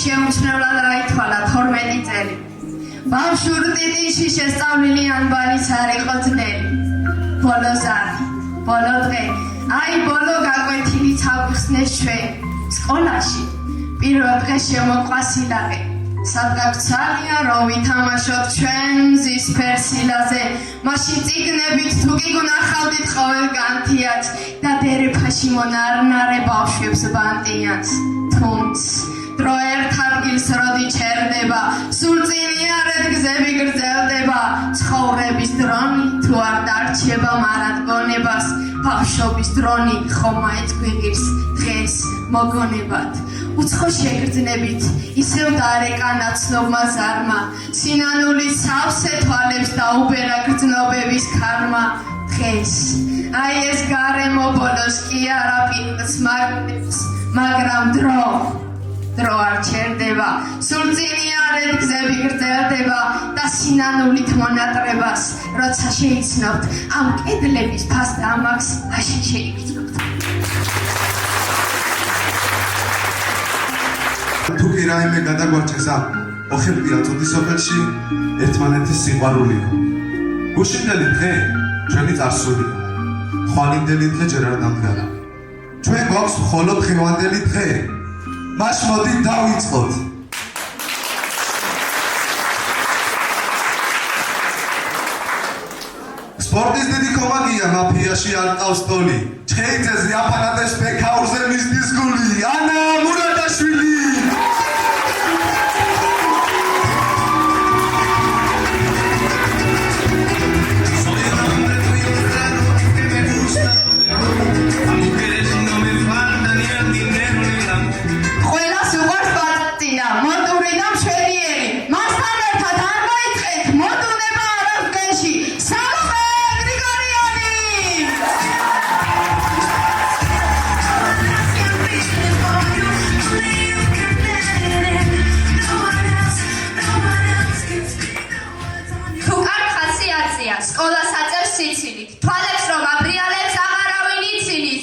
შეუმჩნევლად გაითვალა 12 წელი. ბავშვურ ტიტიში შესწავლილი ანბანიც არ იყო ძნელი. ბოლო დღე, აი ბოლო გაკვეთილით აგვიხსნეს ჩვენ სკოლაში. პირველ დღეს შემოყვა სილაღე. სადგაქცალია რომ ვითამაშოთ ჩვენ მზის ფერსილაზე. მაშინ წიგნებით თუ კი გვნახავდით ყოველ განთიაც და დერეფაში მონარნარე ბავშვებს ბანტიანს. თუმც დრო ერთ ადგილს როდი ჩერდება, სულ წინიარეთ გზები გრძელდება. ცხოვრების დრონი თუ არ დარჩება მარადგონებას, ბავშვობის დრონი ხომ მაინც გვიღირს დღეს მოგონებად. უცხო შეგრძნებით ისევ დარეკა ნაცნობმა ზარმა, სინანულის სავსე თვალებს დაუბერა გრძნობების ქარმა. დღეს აი ეს გარემო ბოლოს კი არა პიტს მაგნებს, მაგრამ დრო არ ჩერდება, სულ წინიარეთ გზები გრძელდება და სინანულით მონატრებას როცა შეიცნობთ ამ კედლების ფას და ამაკს აში შეიგრძნობთ. თუ კი რაიმე გადაგვარჩეს ამ ოხებდია წოდი სოფელში ერთმანეთის სიყვარულია. გუშინდელი დღე ჩვენი წარსულია, ხვალინდელი დღე ჯერ არ დამდგარა. ჩვენ გვაქვს მხოლოდ დღევანდელი დღე, მას მოდით დავიწყოთ. სპორტის დიდი კომაგია მაფიაში არ ყავს ტოლი. ჩხეიძეზე აფანადეს ბექაურზე მისდის გული. ანა მურადაშვილი. სკოლას აწევს სიცილით, თვალებს რომ აბრიალებს აღარავინ იცინის.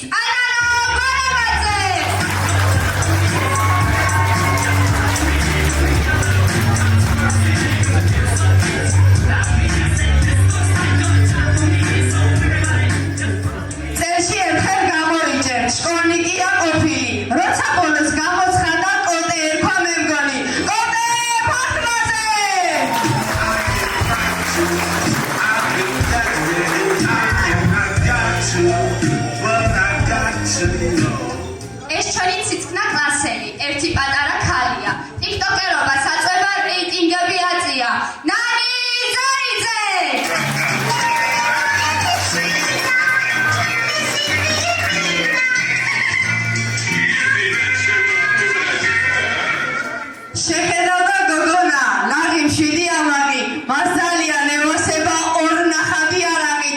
წელში ერთხელ გამოიჭერ, შკოლნიკია ყოფილი, როცა ბოლოს გამოცხადა კოტე ერქვა მე მგონი. კოტე ფართმაზე! ეს ჩვენი ციცკნა კლასელი, ერთი პატარა ქალია. ტიქტოკერობას აწვება, რეიტინგები აწია. ნანი ზარიძე! შეხედავდა გოგონა, ლაღი მშვიდი ამაღი, მას ძალიან ემოსება ორ ნახატი არაღი.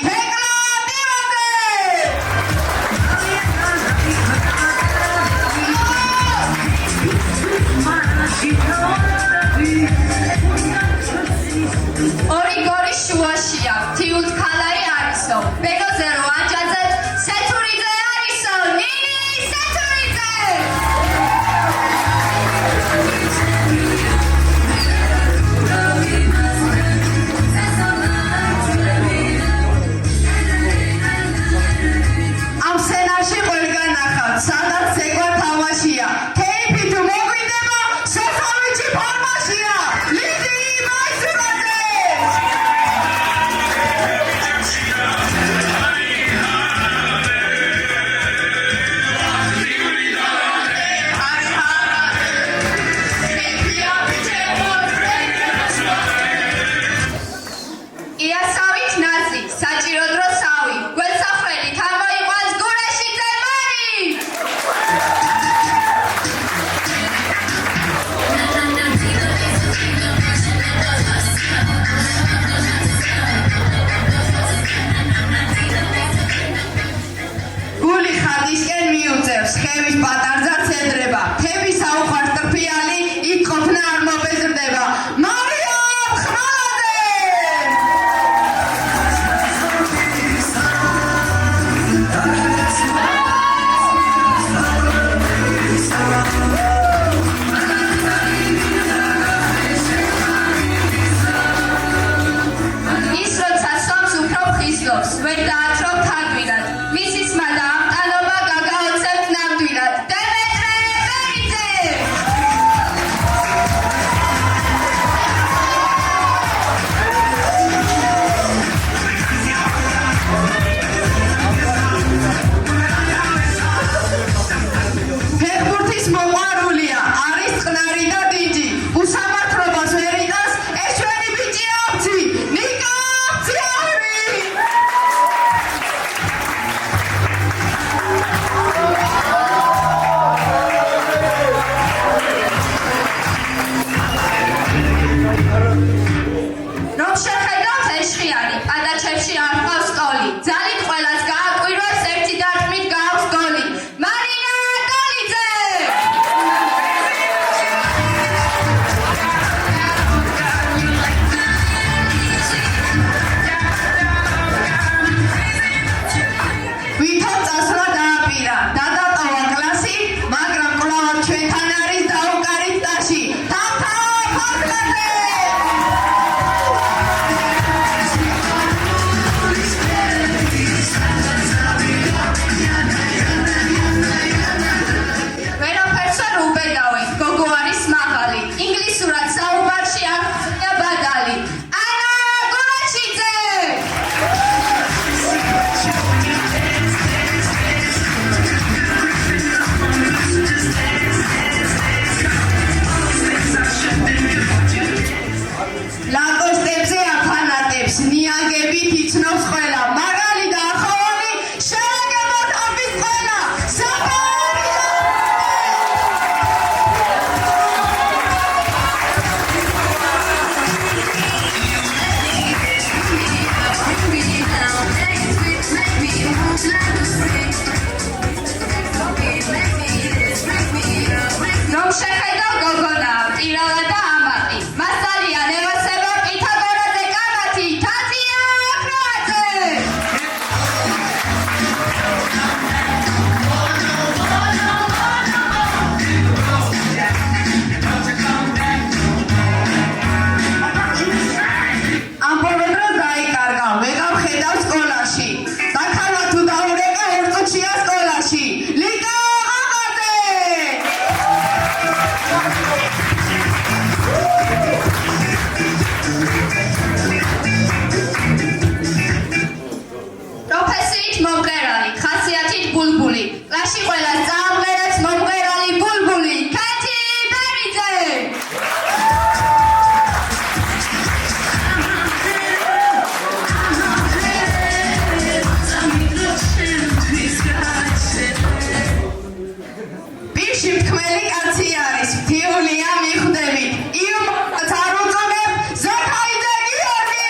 შიფქმელი კაცი არის, ფიულია მიხვდებით. იუმორს არ უწოდებ, ზოთაიძე გიორგი!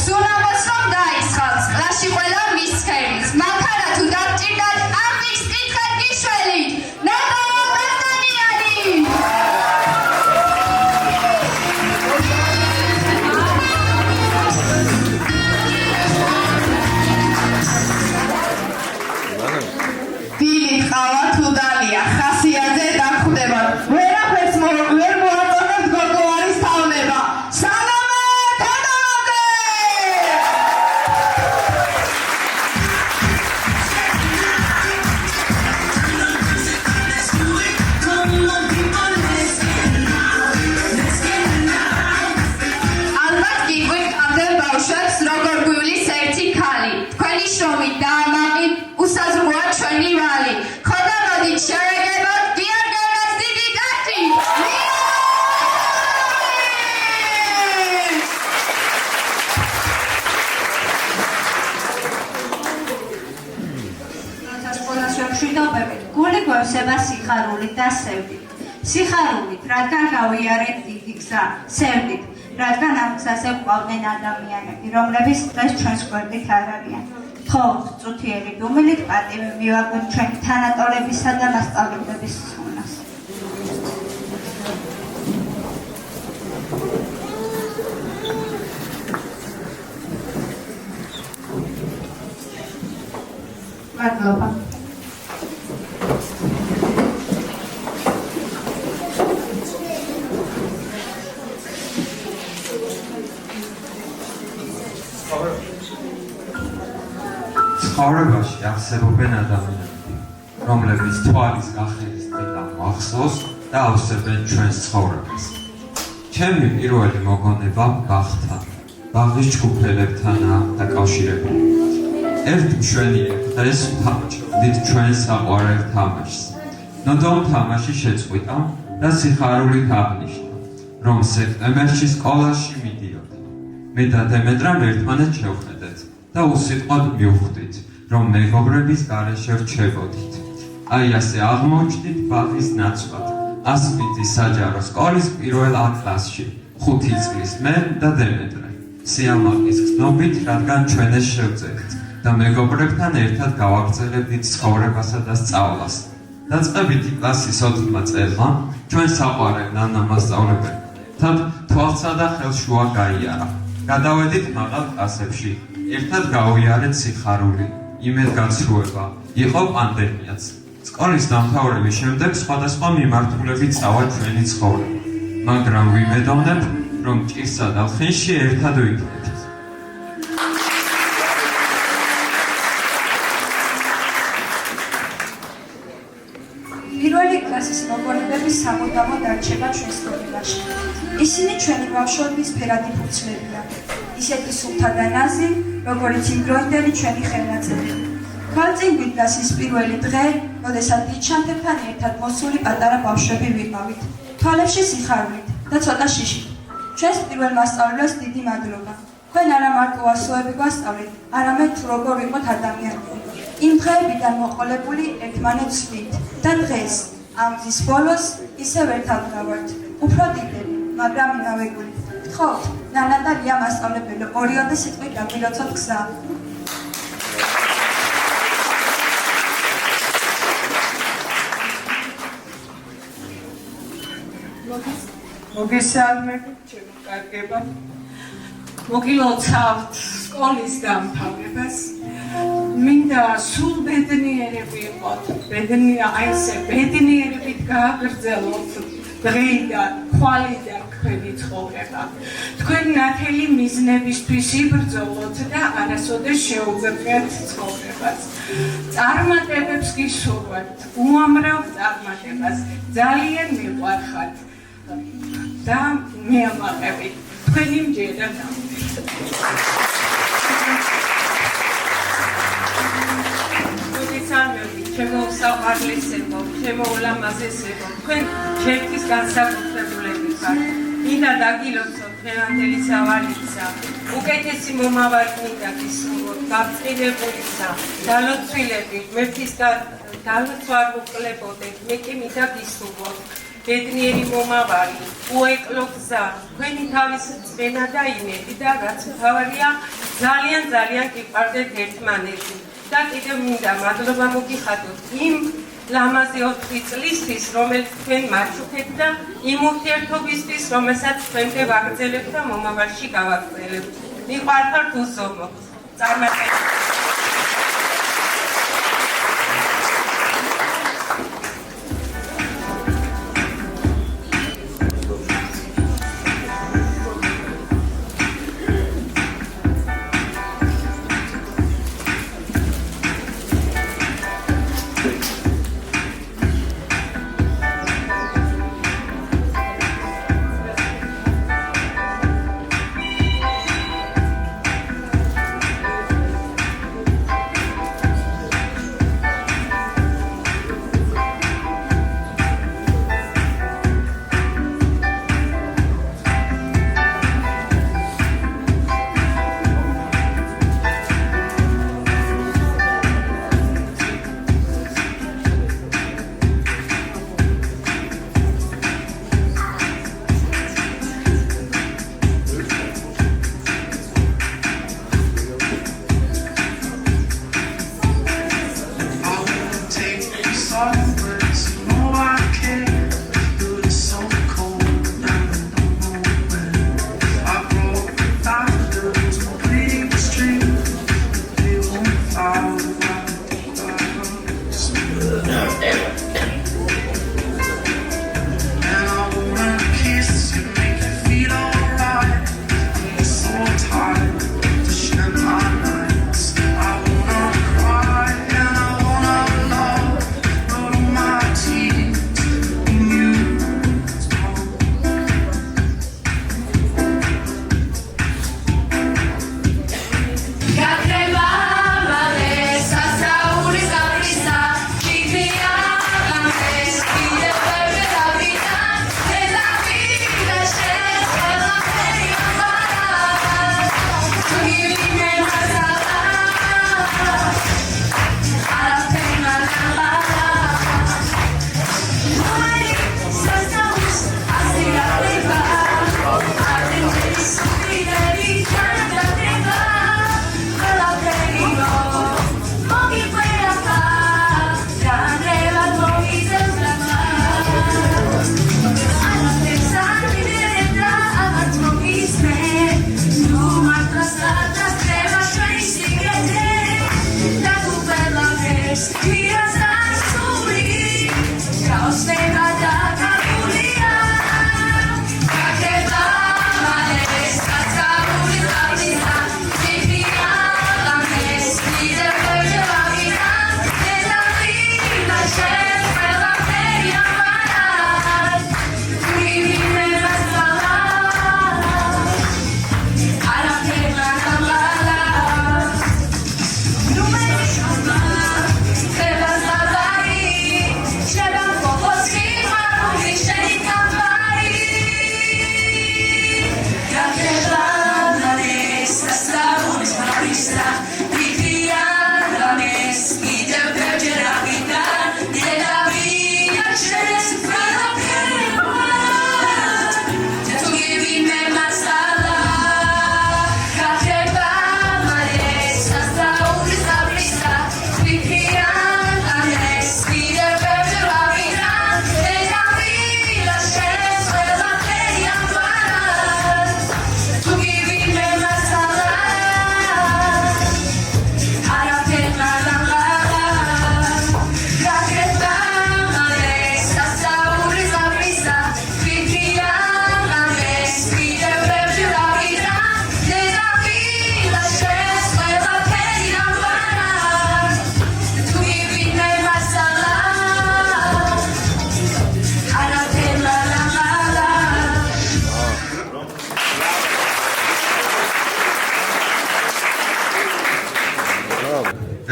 სულამოს რომ დაისხავს, კლასში ყველა მისცემის. მანქანა თუ დაგჭირდათ, ამის კითხეთ გიშველით. ნატო ბესტანიანი! დილით ყავა თუ დალია, ხასიათზე დახვდებათ. ვერაფერს ვერ მოაწონებთ გოგოვარის თავნება. სალამე თემამაძე! ალბათ გიყვით ამდენ ბავშვებს, როგორ გვივლის ერთი ქალი. თქვენი შრომით დაამაყით უსაზღვროა ჩვენი ვალი. ხოდა მოდით შევეგებოთ გიორგიანას დიდი ტახტი. სკოლაში ვშვიდობებით, გული გვევსება სიხარულით და სევდით. სიხარულით, რადგან გავიარეთ დიდი გზა, სევდით, რადგან ამ გზაზე გვყავდნენ ადამიანები, რომლებიც დღეს ჩვენს გვერდით არ არიან. ხო, წუთიერი დუმილით პატივი მივაგოთ ჩვენი თანატოლებისა და მასწავლებლების ხუნას. მადლობა. ცხოვრებაში არსებობენ ადამიანები, რომლებიც თვალის გაყენის დღიდან მოახსოვს და ავსებენ ჩვენს ცხოვრებას. ჩემი პირველი მოგონება ბაღთან, ბაღის ჯგუფელებთანაა დაკავშირებული. ერთ მშვენიერ დღეს ვთამაშობდით ჩვენ საყვარელ თამაშს. ნოდომ თამაში შეწყვიტა და სიხარულით აღნიშნა, რომ სექტემბერში სკოლაში მიდიოდი. მე და დემეტრამ ერთმანეთს შევხედეთ და უსიტყვოდ მივხვდით, რომ მეგობრების გარეშე რჩებოდით. აი ასე აღმოჩნდით ბაღის ნაცვლად, ასპინძის საჯარო სკოლის პირველ A კლასში, 5 წლის მე და დემეტრე. სიამაყის გზნობით, რადგან ჩვენ ეს შევძელით და მეგობრებთან ერთად გავაგრძელებდით ცხოვრებასა და სწავლას. დაწყებითი კლასის 4 წელმა ჩვენ საყვარელ ნანა მასწავლებელთან თვალსა და ხელშუა გაიარა. გადავედით მაღალ კლასებში, ერთად გავიარეთ სიხარული, იმედგაცრუება, იყო პანდემიაც. სკოლის დამთავრების შემდეგ სხვადასხვა მიმართულებით წავა ჩვენი ცხოვრება, მაგრამ ვიმედოვნებ, რომ ჭირსა და ხინში ერთად ვიქნებით. პირველი კლასის მოგონებები სამუდამოდ არჩება ჩვენს ცხოვრებაში. ისინი ჩვენი ბავშვობის ფერადი ფურცლებია, ისეთი სუფთა და ნაზი, როგორც იმდროინდელი ჩვენი ხელნაწერები. ქალწინ გვიდგას ის პირველი დღე, როდესაც დიდჩამთებთან ერთად მოსული პატარა ბავშვები ვიყავით, თვალებში სიხარულით და ცოტა შიშით. ჩვენს პირველ მასწავლებლებს დიდი მადლობა. თქვენ არა მარტო ასოები გვასწავლეთ, არამედ თუ როგორ ვიყოთ ადამიანები. იმ დღეებიდან მოყოლებული ერთმანეთს ვით და დღეს ამ გზის ბოლოს ისევ ერთად გავართ. უფრო დიდები, მაგრამ იმავე გულით. გთხოვთ, ნანა და ლია მასწავლებელო, ორიოდე სიტყვით გაგვილოცოთ გზა. მოგესალმებით, ჩემო კარგება. მოგილოცავთ სკოლის დამთავრებას. მინდა სულ ბედნიერები იყოთ, აი ესე ბედნიერებით გააგრძელოთ დღეიდან, ხვალიდან თქვენი ცხოვრება. თქვენ ნათელი მიზნებისთვის იბრძოლოთ და არასოდეს შეუძლებთ ცხოვრებას. წარმატებებს გისურვებთ, უამრავ წარმატებას, ძალიან მიყვარხართ და მიამაყებით. თქვენი მჯერა მოგესალმებით, ჩემო საყვარლისებო, ჩემო ულამაზესებო, თქვენ ჩემთვის განსაკუთრებულები ხართ. დაგილოცოთ დღევანდელი სავალისა, უკეთესი მომავალი მინდა გისურვოთ, გაბწყინებულისა, დალოცვილები, ღმერთის დალოცვა არ მოყლებოდეთ, მე კი მინდა გისურვოთ, ბედნიერი მომავალი, უეკლო გზა, თქვენი თავის წვენა და იმედი და რაც მთავარია, ძალიან გიყვარდეთ ერთმანეთი და კიდევ მინდა მადლობა მოგიხადოთ იმ ლამაზი 4 წლისთვის, რომელიც თქვენ მაჩუქეთ და იმ ურთიერთობისთვის, რომელსაც თქვენზე ვაგრძელებთ და მომავალში გავაგრძელებთ. მიყვარხართ უსომოთ. წარმატებით.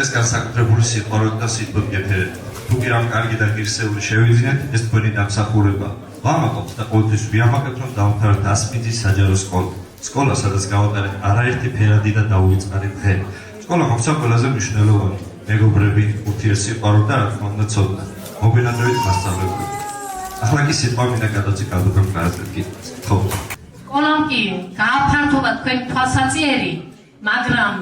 ეს განსაკუთრებული სიყვარული და სიტყვები ეფერეთ. თუ კი რამ კარგი და ღირსეული შევიძინეთ, ეს თქვენი დამსახურება. ვამაყობთ და ყოველთვის ვიამაყებთ, რომ დავამთავროთ დასმიძის საჯარო სკოლა. სკოლა, სადაც გავატარეთ არაერთი ფერადი და დაუვიწყარი დღე. სკოლა მოხდა ყველაზე მნიშვნელოვანი. მეგობრები, ურთიერთსიყვარული და რა თქმა უნდა ცოდნა. მოგვინადრებით მასწავლებლები. ახლა კი სიტყვა მინდა გადავწი კადუგან გადაწყვეტს. ხო. სკოლამ კი გააფართოვა თქვენ თვალსაჩინო, მაგრამ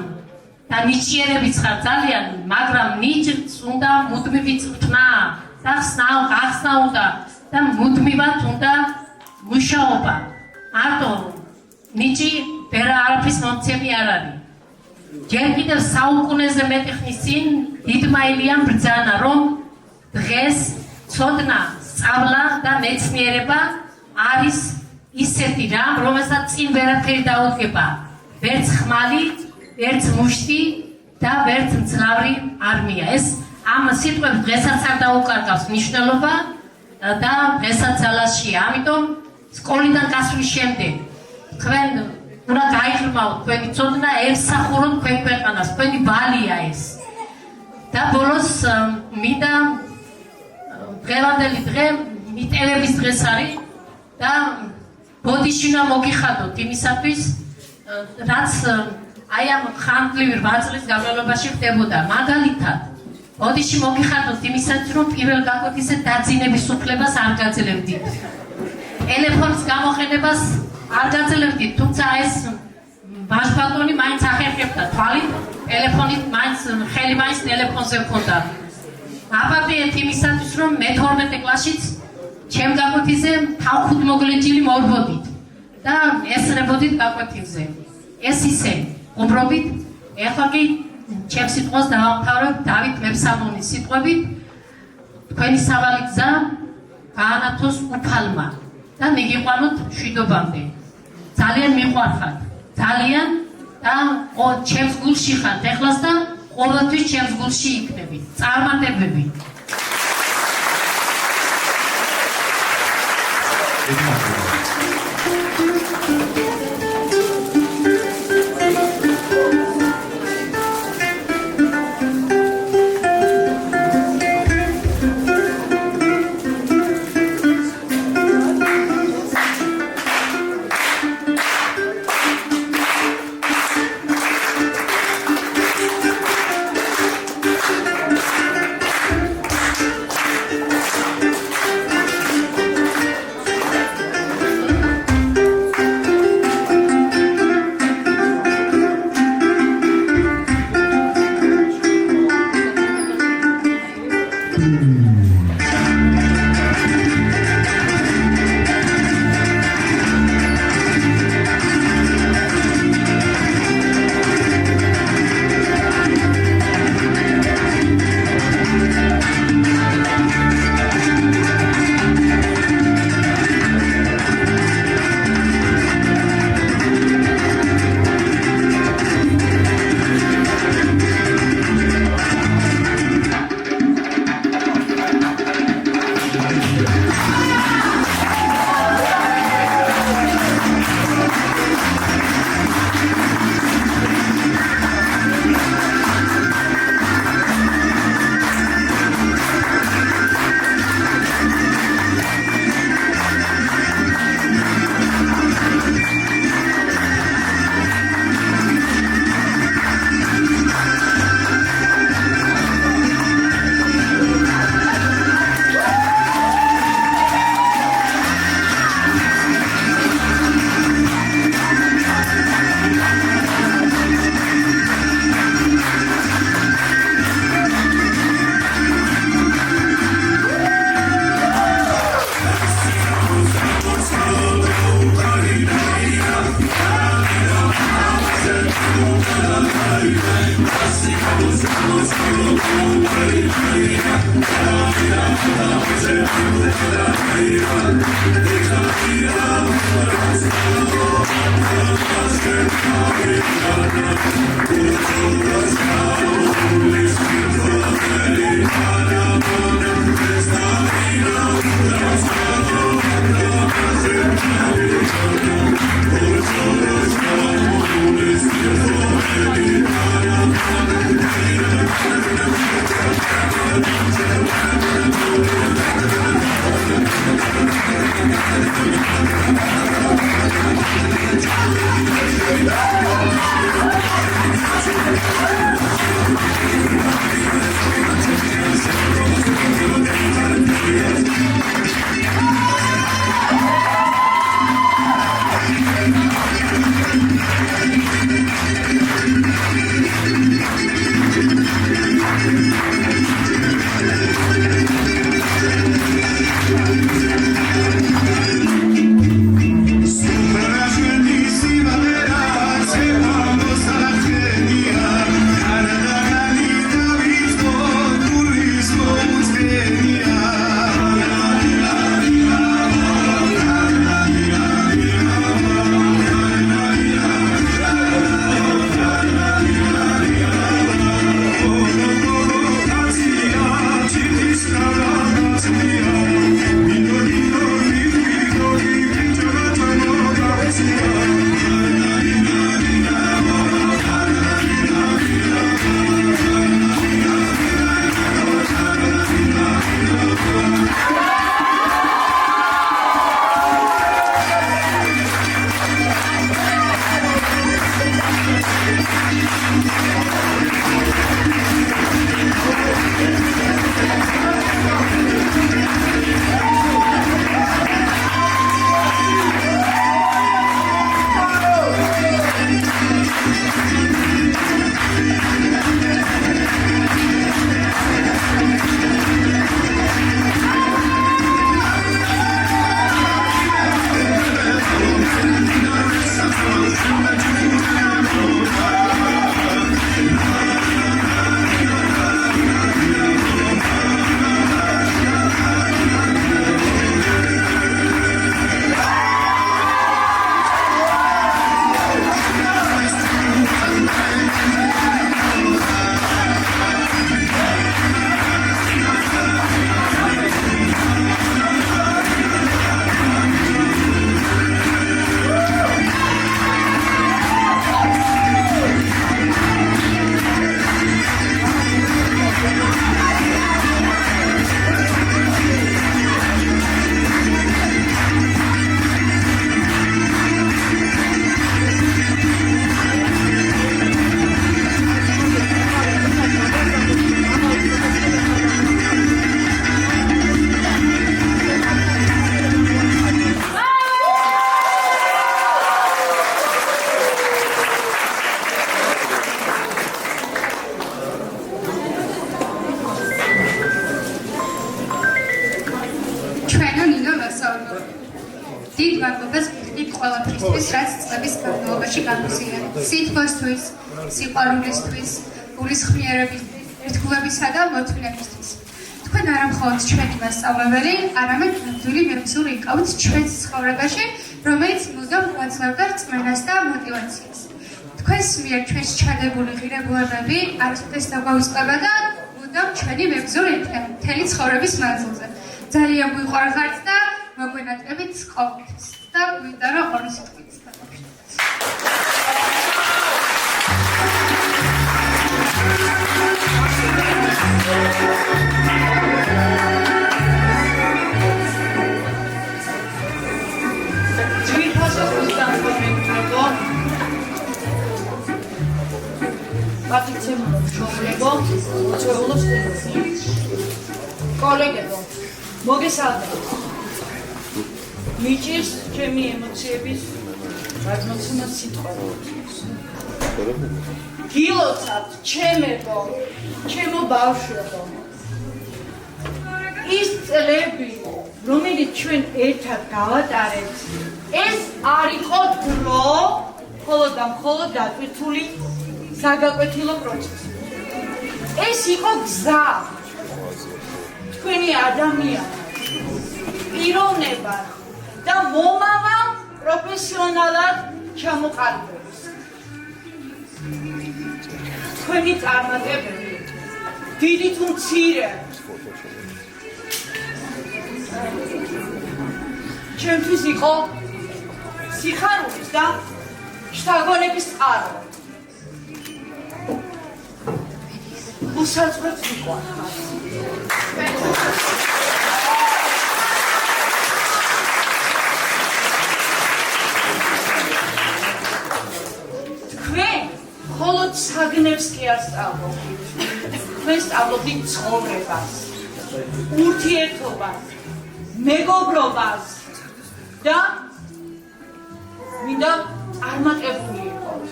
და ნიჭიერებიც ხარ ძალიან, მაგრამ ნიჭს უნდა მუდმივი წვრთნა და გახსნა უნდა და მუდმივად უნდა მუშაობა. მარტო ნიჭი ვერა არაფრის მომცემი არ არის. ჯერ კიდევ საუკუნეზე მეტი ხნის წინ დიდმა ილიამ ბრძანა, რომ დღეს ცოდნა, სწავლა და მეცნიერება არის ისეთი რამ, რომელსაც წინ ვერაფერი დაუდგება. ვერც ხმალი, ვერც მუშტი და ვერც მძლავრი არმია. ეს ამ სიტყვებს დღესაც არ დაუკარგავს მნიშვნელობა და დღესაც ძალაშია. ამიტომ სკოლიდან გასვლის შემდეგ თქვენ უნდა გაიღრმავთ თქვენი ცოდნა, ემსახუროთ თქვენ ქვეყანას, თქვენი ვალია ეს. და ბოლოს მინდა დღევანდელი დღე მიტევების დღეს არის და ბოდიში უნდა მოგიხადოთ იმისათვის, რაც აი ამ ხანძლივი 8 წლის განმავლობაში ხდებოდა. მაგალითად, ბოდიში მოგიხადოთ იმისათვის, რომ პირველ გაკვეთილზე დაძინების უფლებას არ გაძლევდით. ტელეფონის გამოყენებას არ გაძლევდით, თუმცა ეს ბაშბატონი მაინც ახერხებდა თვალით, ტელეფონით მაინც ხელი მაინც ტელეფონზე ჰქონდა. აბადეთ იმისათვის, რომ მე-12 კლასშიც ჩემ გაკვეთილზე თავხუთმოგლეჯილი მორბოდით და ესწრებოდით გაკვეთილზე. ეს ისე უმრობით, ეხლა კი ჩემ სიტყვას დავამთავრებ დავით მეფსამონის სიტყვებით, თქვენი სავალი გზა გაანათოს უფალმა და მიგიყვანოთ მშვიდობამდე. ძალიან მიყვარხართ, ძალიან და ჩემს გულში ხართ ეხლას და ყოველთვის ჩემს გულში იქნებით. წარმატებები. იმისთვის, რაც წლების განმავლობაში გამოსიარეთ. სითბოსთვის, სიყვარულისთვის, გულისხმიერებისთვის, ერთგულებისა და მოთმინებისთვის. თქვენ არა მხოლოდ ჩვენი მასწავლებელი, არამედ ნამდვილი მებრძოლი გყავთ ჩვენს ცხოვრებაში, რომელიც მუდამ გვაძლევდა რწმენას და მოტივაციას. თქვენს მიერ ჩვენს ჩადებული ღირებულებები არასოდეს დაგვაუწყება და მუდამ ჩვენი მებრძოლი მთელი ცხოვრების მანძილზე. ძალიან გვიყვარხართ და მოგვენატრებით ყოველთვის და გვინდა რომ ორი სიტყვით დავაფშოთ. პატიცემ შობლებო, ჩვეულოს კოლეგებო, მოგესალმებით. მიჭირს ჩემი ემოციების გადმოცემა სიტყვები. გილოცავთ ჩემებო, ჩემო ბავშვებო. ის წლები, რომელიც ჩვენ ერთად გავატარეთ, ეს არ იყო დრო, მხოლოდ და მხოლოდ დატვირთული საგაკვეთილო პროცესი. ეს იყო გზა. თქვენი ადამიანები, პიროვნება და მომავალ პროფესიონალად ჩამოყალიბების. თქვენი წარმატებები, დიდი თუ მცირე, ჩემთვის იყო სიხარულის და შთაგონების წყარო. უსაზღვროდ მიყვარხართ. თქვენ მხოლოდ საგნებს კი არ სწავლობთ. თქვენ სწავლობთ ცხოვრებას, ურთიერთობას, მეგობრობას და მინდა წარმატებული იყოთ.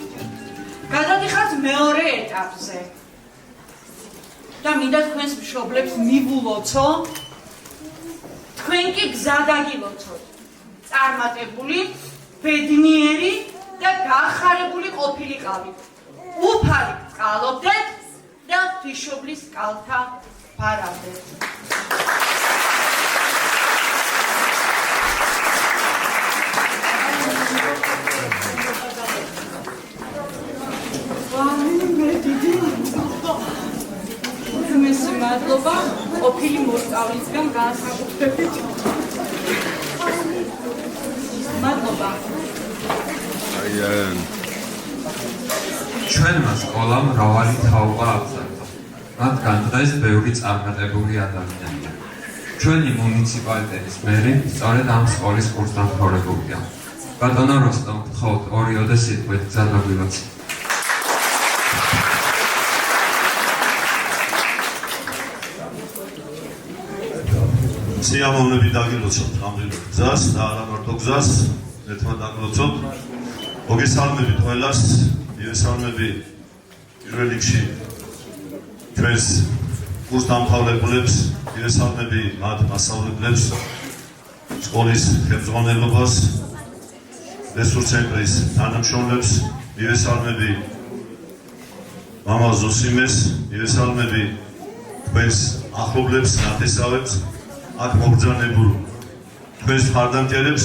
გადადიხართ მეორე ეტაპზე. და მინდა თქვენს მშობლებს მივულოცო, თქვენ კი გზა დაგილოცოთ. წარმატებული, ბედნიერი და გახარებული ყოფილიყავით. უფალი წყალობდეთ და ღვთისმშობლის კალთა ფარავდეთ. მადლობა ყოფილი მოსწავლისგან განსაკუთრებით. მადლობა. ჩვენმა სკოლამ მრავალი თაობა აღზარდა. რადგან დღეს ბევრი წარმატებული ადამიანია. ჩვენი მუნიციპალიტეტის მერი სწორედ ამ სკოლის კურსდამთავრებულია. ბატონო როსტომ, გთხოვთ ორიოდე სიტყვით გზა დაგვილოცეთ. სიამოვნებით დაგილოცოთ ნამდვილად გზას და არა მარტო გზას, ერთმანეთს დაგილოცოთ. მოგესალმებით ყველას, მივესალმები პირველ რიგში ჩვენს კურსდამთავრებულებს, მივესალმები მათ მასწავლებლებს, სკოლის ხელმძღვანელობას, რესურს ცენტრის თანამშრომლებს, მივესალმები მამა ზოსიმეს, მივესალმები თქვენს ახლობლებს, ნათესავებს, აქ მობრძანებულ თქვენს მხარდამჭერებს.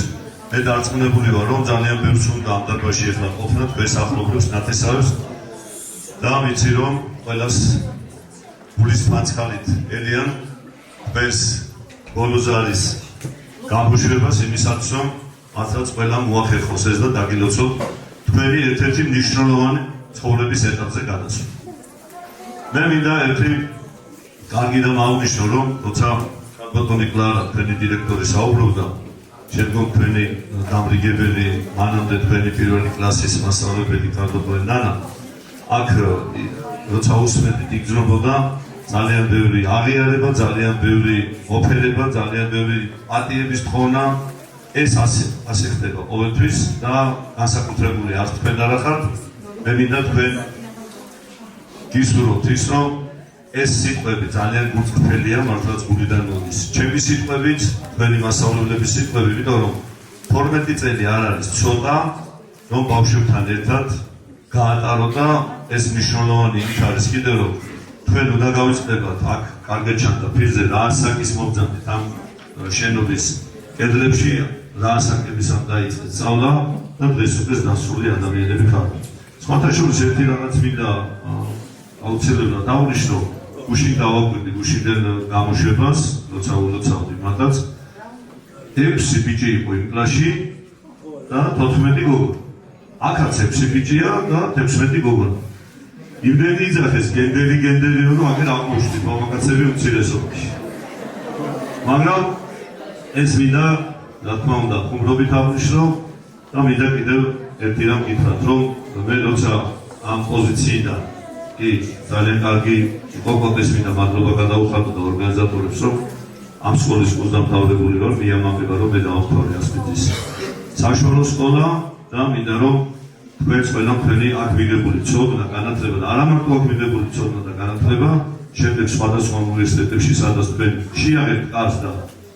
მე დარწმუნებული ვარ, რომ ძალიან ბევრს უნდა ამ დარბაზში ეხლა ყოფნა თქვენს ახლობლებს, ნათესავებს და ვიცი, რომ ყველას გულის ფანცხალით ელიან თქვენს ბოლოზე არის გამბუშვებას იმისათვის, რომ მათაც ყველა მოახერხოს ეს და დაგილოცოთ თქვენი ერთ-ერთი მნიშვნელოვანი ცხოვრების ეტაპზე გადასვლა. მე მინდა ერთი კარგი და მაუნიშნო, რომ როცა ბატონი კლარა, თქვენი დირექტორი საუბრობდა, შემდგომ თქვენი დამრიგებელი, მანამდე თქვენი პირველი კლასის მასწავლებელი ქალბატონი ნანა, აქ როცა უსმენდით იგრძნობოდა ძალიან ბევრი აღიარება, ძალიან ბევრი მოფერება, ძალიან ბევრი პატიების თხოვნა. ეს ასე ხდება ყოველთვის და განსაკუთრებული არც თქვენ არ ხართ. მე მინდა თქვენ გისურვოთ ის, რომ ეს სიტყვები ძალიან გულწრფელია, მართლაც გულიდან მოდის. ჩემი სიტყვებით, თქვენი მასწავლებლების სიტყვები, იმიტომ რომ 12 წელი არ არის ცოტა, რომ ბავშვებთან ერთად გაატარო და ეს მნიშვნელოვანი იქ არის კიდევ რომ თქვენ უნდა გავიწყდებათ აქ კარგად ჩანდა ფირზე რა ასაკის მობრძანებით ამ შენობის კედლებში რა ასაკებისამ დაიწყეთ სწავლა და დღეს უკვე დასრული ადამიანები ხართ. სხვათა შორის ერთი რაღაც მინდა აუცილებლად დავნიშნო, გუშინ დავაკვირდი გუშინდელ გამოშვებას, როცა ულოცავდი მათაც 6 ბიჭი იყო იმ კლასში და 14 გოგონა. აქაც 6 ბიჭია და 16 გოგონა. იმდენი იძახეს გენდერი რომ აქ აღმოჩნდით მამაკაცები უმცირესობაში. მაგრამ ეს მინდა რა თქმა უნდა ხუმრობით აღნიშნო და მინდა კიდევ ერთი რამ გითხრათ რომ მე როცა ამ პოზიციიდან კი ძალიან კარგი ყოფილს მინდა მადლობა გადაუხადო და ორგანიზატორებს რომ ამ სკოლის კურსდამთავრებული ვარ, მიამაყება რომ მე დავამთავრე ასპიძის საშუალო სკოლა და მინდა რომ თქვენს ყველა თქვენი აქ მიღებული ცოდნა განათლება და არა მარტო აქ მიღებული ცოდნა და განათლება შემდეგ სხვადასხვა უნივერსიტეტებში სადაც თქვენ შეიარეთ კარს და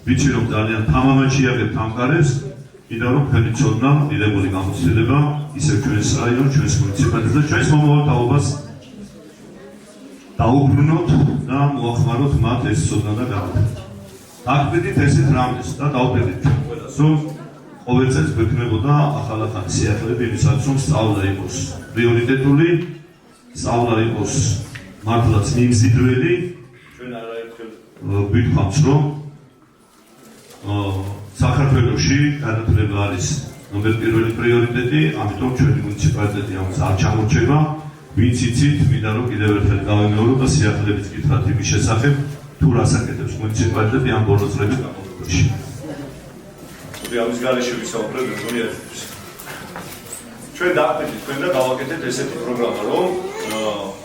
ვიცი რომ ძალიან თამამად შეიარეთ ამ კარებს მინდა რომ თქვენი ცოდნა მიღებული გამოცდილება ისევ ჩვენს რაიონს, ჩვენს მუნიციპალიტეტს და ჩვენს მომავალ თაობას დაუბრუნოთ და მოახმაროთ მათ ეს ცოდნა და განათლება. დაგვიდით ესეთ რამეს და დავწერთ ჩვენ ყველას რომ ყოველ წელს გვექნებოდა ახალ-ახალი სიახლეები იმისათვის რომ სწავლა იყოს პრიორიტეტული, სწავლა იყოს მართლაც მიმზიდველი. ჩვენ არაერთხელ გვითხავს რომ საქართველოში განათლება არის ნომერ პირველი პრიორიტეტი, ამიტომ ჩვენი მუნიციპალიტეტი ამას არ ჩამორჩება. ვინც იცით, მინდა რომ კიდევ ერთხელ გავიმეორო და სიახლეებით გითხრათ იმის შესახებ, თუ რას აკეთებს მუნიციპალიტეტი ამ ბოლო წლების განმავლობაში. ამის გარეშე ვისაუბრებ უნივერსიტეტს. ჩვენ დაგვიწყეთ თქვენ და გავაკეთეთ ესეთი პროგრამა, რომ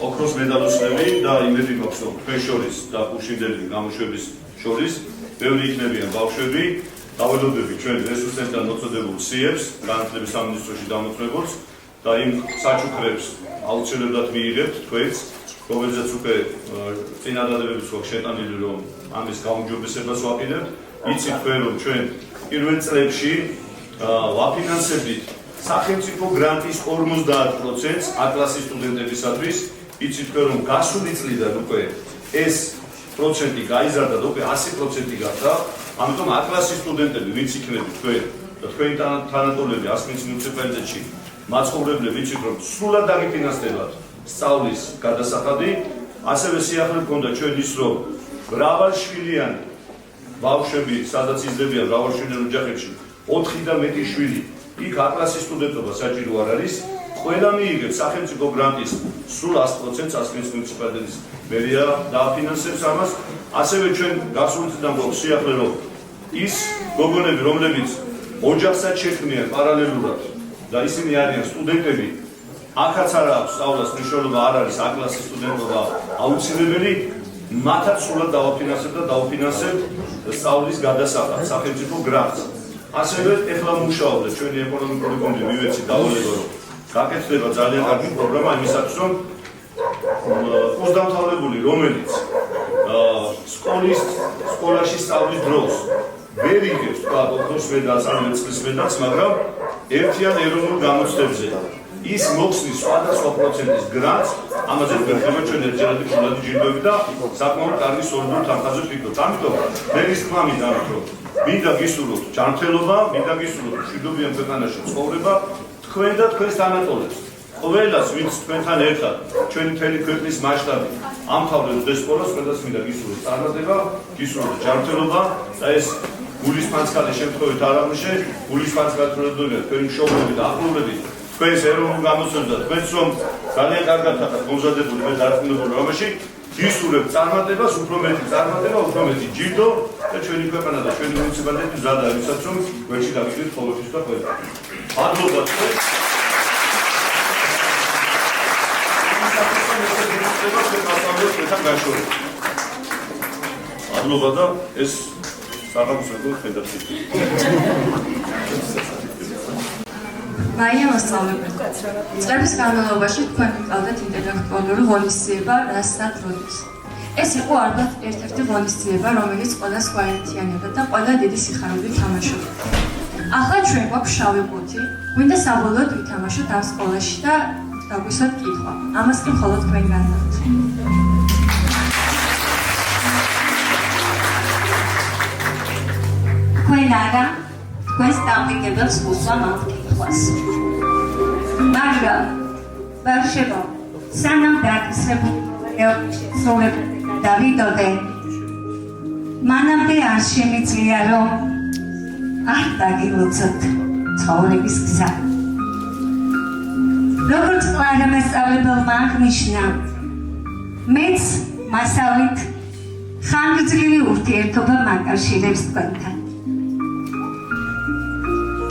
ოქროს მედალოსნები და იმედი მაქვს, რომ თქვენ შორის და გუშინდელი გამოშვების შორის ბევრი იქნებიან ბავშვები, დაველოდებით ჩვენ რესურსებთან მოწოდებულ CIEPS, განათლების სამინისტროში დამოწმებულს და იმ საჩუქრებს აუცილებლად მიიღებთ თქვენც, რომელზეც უკვე წინადადებებიც გვაქვს შეტანილი, რომ ამის გაუმჯობესებას ვაყიდებთ. იცით თქვენ, რომ ჩვენ პირველ წლებში ვაფინანსებდით სახელმწიფო გრანტის 50%-ს A-კლასის სტუდენტებისათვის. იცით თქვენ, რომ გასული წლიდან უკვე ეს პროცენტი გაიზარდა და უკვე 100% გახდა. ამიტომ A-კლასის სტუდენტები ვინც იქნებით თქვენ და თქვენი თანატოლები ასმის მუნიციპალიტეტში მაცხოვრებლები ვიცით რომ სრულად დაგიფინანსდებათ სწავლის გადასახადი. ასევე სიახლე გქონდა ჩვენ ის რომ მრავალშვილიანი ბავშვები სადაც იზრდებიან მრავალშვილიან ოჯახებში 4 და მეტი შვილი იქ A-კლასის სტუდენტობა საჭირო არ არის. ყველა მიიღებს სახელმწიფო გრანტის სრულ 100%-ს ასმის მუნიციპალიტეტის მერია დააფინანსებს ამას. ასევე ჩვენ გასული წლიდან გვაქვს სიახლე რომ ის გოგონები რომლებიც ოჯახსაც შექმნიან პარალელურად და ისინი არიან სტუდენტები, აქაც არა აქვს სწავლას მნიშვნელობა არ არის A-კლასის სტუდენტობა აუცილებელი, მათაც სრულად დავაფინანსებ და დავფინანსებ სწავლის გადასახადს სახელმწიფო გრანტს. ასევე ეხლა მუშაობთ ჩვენი ეკონომიკური კონტი მივეცი დავალება რომ გაკეთდება ძალიან კარგი პროგრამა იმისათვის რომ კურსდამთავრებული რომელიც სკოლაში სწავლის დროს ვერ იღებს ოქროს მედალს ან წლის მედალს, მაგრამ ერთიან ეროვნულ გამოცდებზე ის მოხსნის სხვადასხვა პროცენტის გრანტს, ამაზე გვერდება ჩვენ ერთჯერადი ფულადი ჯილდოები და საკმაოდ კარგი სოლიდური თანხაზე ვფიქრობთ. ამიტომ მე ის თქმა მინდა რომ მინდა გისურვოთ ჯანმრთელობა, მინდა გისურვოთ მშვიდობიან ქვეყანაში ცხოვრება, თქვენ და თქვენს თანატოლებს. ყველას ვინც თქვენთან ერთად ჩვენი მთელი ქვეყნის მასშტაბით ამთავრებს ეს სკოლას, ყველას მინდა გისურვოთ წარმატება, გისურვოთ ჯანმრთელობა და ეს გულისხმანწყალი შემთხვევით არ აღმოჩნდა, გულისხმანწყალები თქვენი მშობლები და ახლობლები თქვენს ეროვნულ გამოცდებს და თქვენს რომ ძალიან კარგად ხართ მომზადებული მე დარწმუნებული რომელში გისურვებთ წარმატებას, უფრო მეტი წარმატება, უფრო მეტი ჯილდო და ჩვენი ქვეყანა და ჩვენი მუნიციპალიტეტი მზადაა იმისათვის რომ გვერდში გავიშვით ყოველთვის და ყველა. მადლობა თქვენ. მადლობა და ეს საღამოსაგო ხედავთ. მაია მასწავლებელი. წლების განმავლობაში თქვენ მიყავდეთ ინტელექტუალური ღონისძიება რასთან როდის. ეს იყო ალბათ ერთ-ერთი ღონისძიება, რომელიც ყველას გვაერთიანებდა და ყველა დიდი სიხარულით თამაშობდა. ახლა ჩვენ გვაქვს შავი ყუთი, გვინდა საბოლოოდ ვითამაშოთ ამ სკოლაში და დაგვისვათ კითხვა. ამას კი მხოლოდ თქვენ განაგებთ. თქვენ არა, თქვენს დამტკიცებელს უსვამ ამ კითხვას. მაგრამ ბავშვებო, სანამ დაგისრებული დავიდოდე, მანამდე არ შემიძლია რომ არ დაგილოცოთ ცხოვრების გზა. როგორც კლარა მასწავლებელმა აღნიშნა, მეც მასავით ხანგრძლივი ურთიერთობა მაკავშირებს თქვენთან.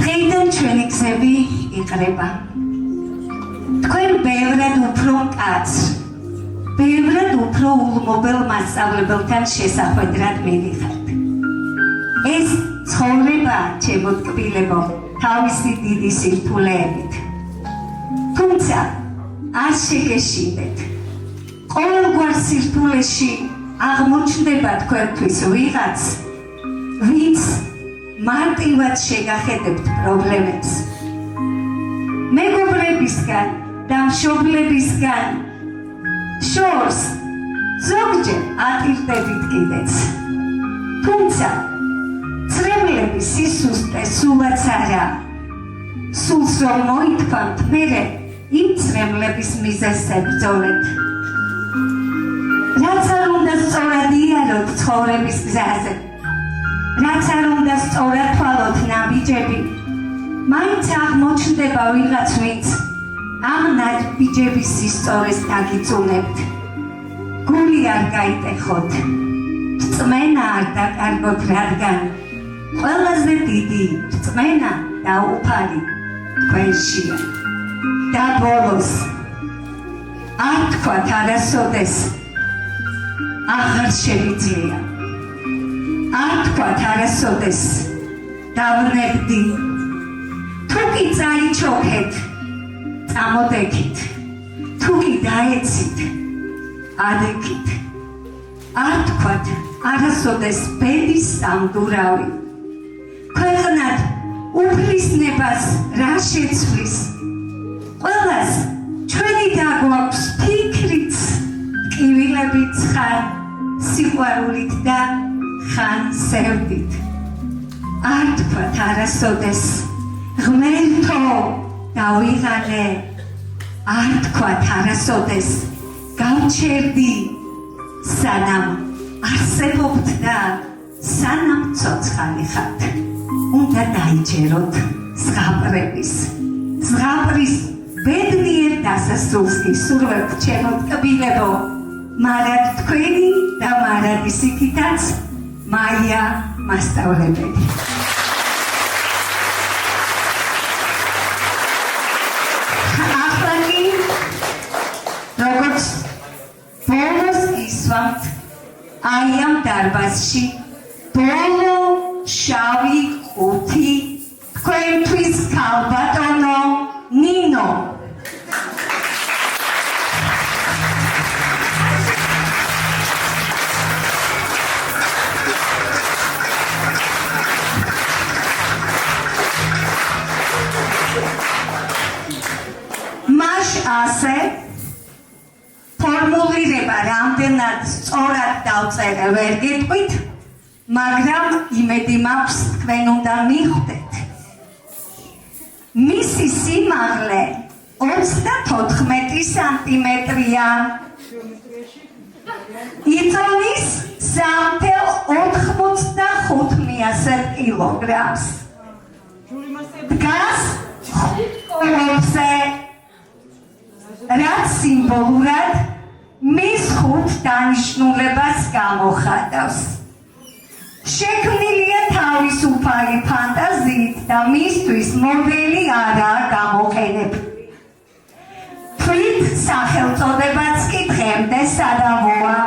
დღეიდან ჩვენი გზები იყრება. თქვენ ბევრად უფრო მკაცრ, ბევრად უფრო ულმობელ მასწავლებელთან შესახვედრად მივიხართ. ეს ცხოვრება, ჩემო ტკბილებო, თავისი დიდი სირთულეებით. თუმცა არ შეგეშინდეთ. ყოველგვარ სირთულეში აღმოჩნდება თქვენთვის ვიღაც, ვინც მარტივად შეგახედებთ პრობლემებს. მეგობრებისგან და მშობლებისგან შორს ზოგჯერ ატირდებით კიდეც. თუმცა წრებლების სისუსტე სულაც არა. სულს რომ მოითქვამთ, მერე იმ წრებლების მიზეზს ებრძოლეთ. რაც არ უნდა სწორად იაროთ ცხოვრების გზაზე, რაც არ უნდა სწორად თვალოთ ნაბიჯები, მაინც აღმოჩნდება ვიღაც, ვინც ამ ნაბიჯების სისწორეს დაგიწუნებთ. გული არ გაიტეხოთ, რწმენა არ დაკარგოთ, რადგან ყველაზე დიდი რწმენა და უფალი თქვენშია. და ბოლოს არ თქვათ არასოდეს აღარ შემიძლია. არ თქვათ არასოდეს დავნებდი. თუ კი წაიჩოქეთ, წამოდექით. თუ კი დაეცით, ადექით. არ თქვათ არასოდეს ბედის სამდურავი. ქვეყნად უფლისნებას რა შეცვლის? ყველას ჩვენი დაგვაქვს ფიქრიც, ტკივილებით ხარ, სიყვარულით და ხან სევდით. არ თქვათ არასოდეს ღმერთო დავიღალე. არ თქვათ არასოდეს გავჩერდი, სანამ არსებობთ და სანამ ცოცხალი ხართ. უნდა დაიჯეროთ ზღაპრების. ზღაპრის ბედნიერ დასასრულს გისურვებთ, ჩემო ტკბილებო, მარად თქვენი და მარად ისიქითაც მაია მასწავლებელი. ახლა კი როგორც ბოლოს ისვამთ აი ამ დარბაზში ბოლო შავი ყუთი თქვენთვის ქალბატონო ნინო. მას ასე ფორმულირება რამდენად სწორად დავწერე ვერ გეტყვით, მაგრამ იმედი მაქვს თქვენ უნდა მიხვდეთ. მისი სიმაღლე 34 სანტიმეტრია. იწონის 3,85 კილოგრამს. დგას ყოლებზე, რაც სიმბოლურად მის ხუთ დანიშნულებას გამოხატავს. შექმნილია თავისუფალი ფანტაზიით და მისთვის მოდელი არაა გამოყენებული. თვით სახელწოდებაც კი დღემდე სადავოა.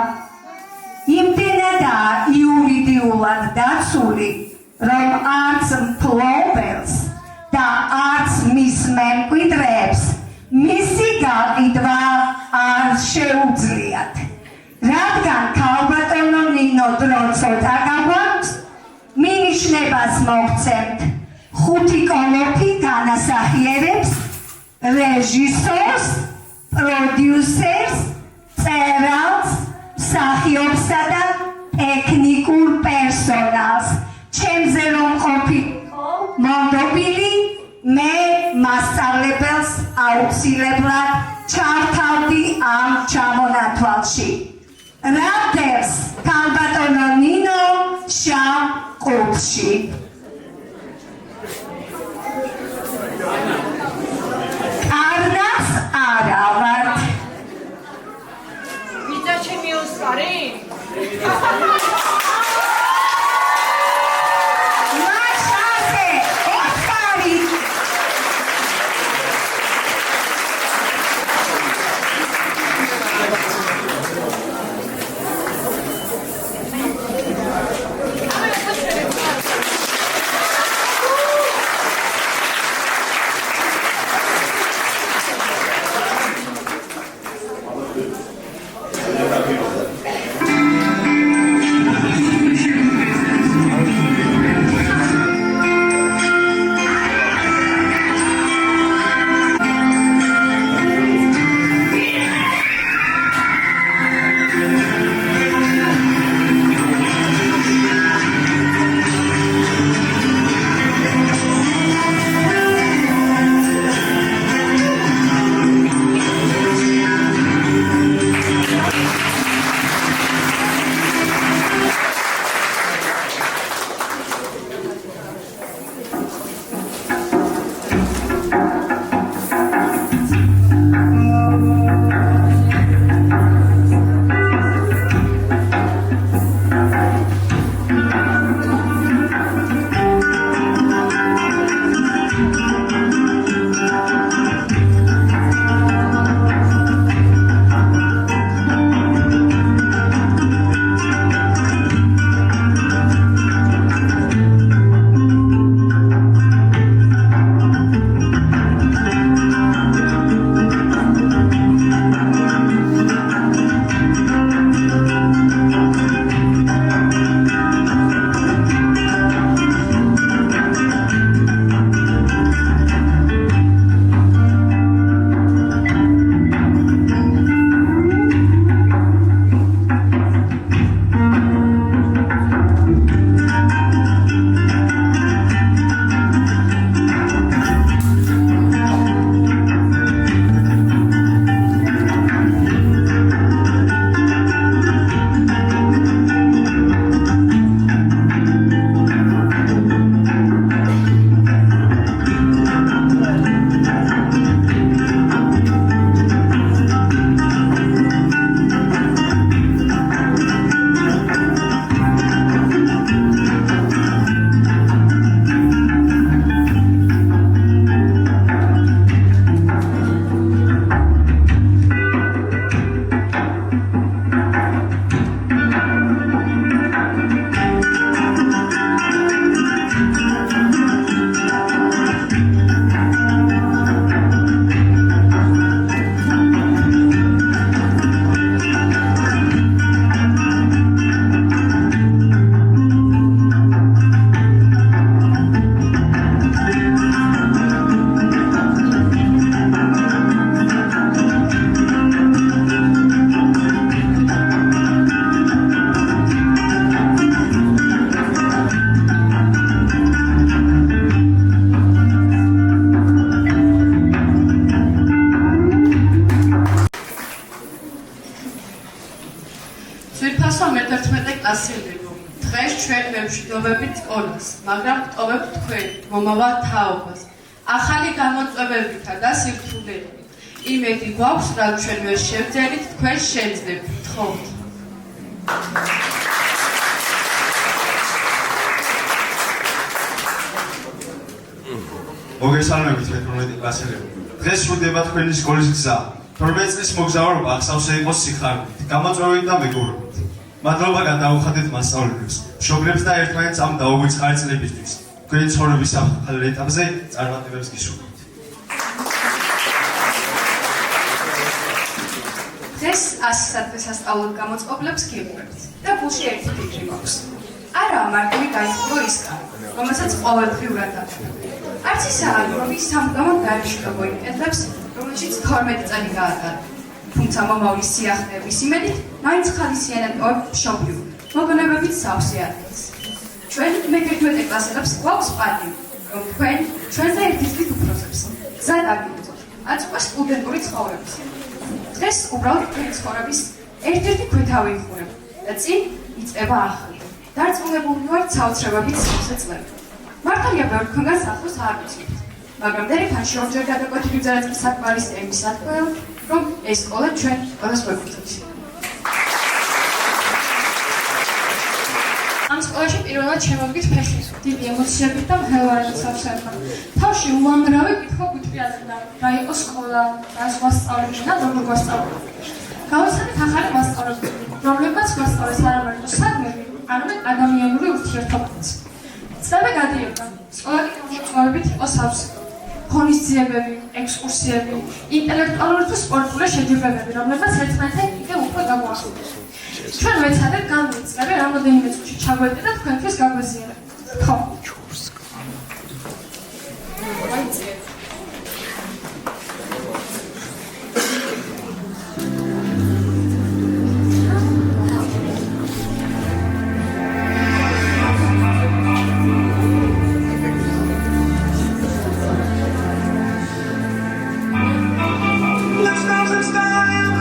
იმდენადაა იურიდიულად დაცული, რომ არც მფლობელს და არც მის მემკვიდრეებს მისი გაყიდვა არ შეუძლიათ. რადგან ქალბატონო ნინო დრო ცოტა გაგვაქვს, მინიშნებას მოგცემთ 5 კოლოფი განასახიერებს რეჟისორს, პროდიუსერს, წერალს, მსახიობსა და ტექნიკურ პერსონალს. ჩემზე რომ ყოფილიყო მომდობილი, მე მასწავლებელს აუცილებლად ჩართავდი ამ ჩამონათვალში. რადევს ქალბატონო ნინო შავ ყუთში. კარნას არა ვარ. ვიდა ჩემი ოსკარი? მაშასე ოსკარი. კლასელებო. დღეს ჩვენ მემშვიდობებით სკოლას, მაგრამ ვტოვებთ თქვენ მომავალ თაობას. ახალი გამოწვევებითა და სირთულეებით. იმედი გვაქვს, რომ ჩვენ ვერ შევძელით, თქვენ შეძლებთ. გთხოვთ. მოგესალმებით 11 კლასელები. დღეს სრულდება თქვენი სკოლის გზა. 12 წლის მოგზაურობა ახსავსე იყოს სიხარით, გამოწვევით და მეგობრობით. მადლობა გადაუხადეთ მასწავლებლებს, მშობლებს და ერთმანეთს ამ დაუგვიწყარი წლებისთვის. თქვენი ცხოვრების ახალ ეტაპზე წარმატებებს გისურვებთ. დღეს 100 საათზე სასწავლო გამოწყობლებს გიყვებთ და გულში ერთი ფიქრი მაქვს. არაა მარტივი გაიზრდო ის კარი, რომელსაც ყოველდღიურად აწყობ. არც ისაა, რომ ის სამუდამოდ გარშემო მოიკედლებს, რომელშიც 12 წელი გაატარა. თუმცა მომავლის სიახლეების იმედით, მაინც ხალისიანად მშობლიურ, მოგონებებით სავსე ადგილს. ჩვენ მე-11 კლასელებს გვაქვს პატივი, რომ თქვენ ჩვენზე ერთის უფროსებს გზად აგივიწყოთ, რაც უკვე სტუდენტური ცხოვრების. დღეს უბრალოდ თქვენი ცხოვრების ერთ-ერთი ქვეთავი იხურებ და წინ იწყება ახალი. დარწმუნებული ვარ საოცრებებით სავსე წლები. მართალია ბევრ თქვენგანს ახლოს არ ვიცით, მაგრამ დერეფანში ორჯერ გადაკვეთილი ბრძანაც კი საკმარის ემის ათქვეო, რომ ეს სკოლა ჩვენ ყველას გვეკუთვნის. ამ სკოლაში პირველად შემოვიგეთ ფეხი, დიდი ემოციებით და მღელვარებით სავსეებმა. თავში უამრავი კითხვა გვიტყვიაზებდა, რა იყო სკოლა, რა გვასწავლებდნენ და როგორ გვასწავლებდნენ. გავაცანით ახალი მასწავლებლები, რომლებმაც გვასწავლეს არა მარტო საგნები, არამედ ადამიანური ურთიერთობაც. წლები გადიოდა, სკოლა კი გამომწვევებით იყო სავსე. ღონისძიებები, ექსკურსიები, ინტელექტუალური თუ სპორტული შეჯიბრებები, რომლებმაც ერთმანეთთან კიდევ უფრო დაგვახლდა. ჩვენ ვეცადეთ განვიწყდები რამოდენიმე წუთში ჩაგვეტი და თქვენთვის გაგვეზიარებთ. ხო.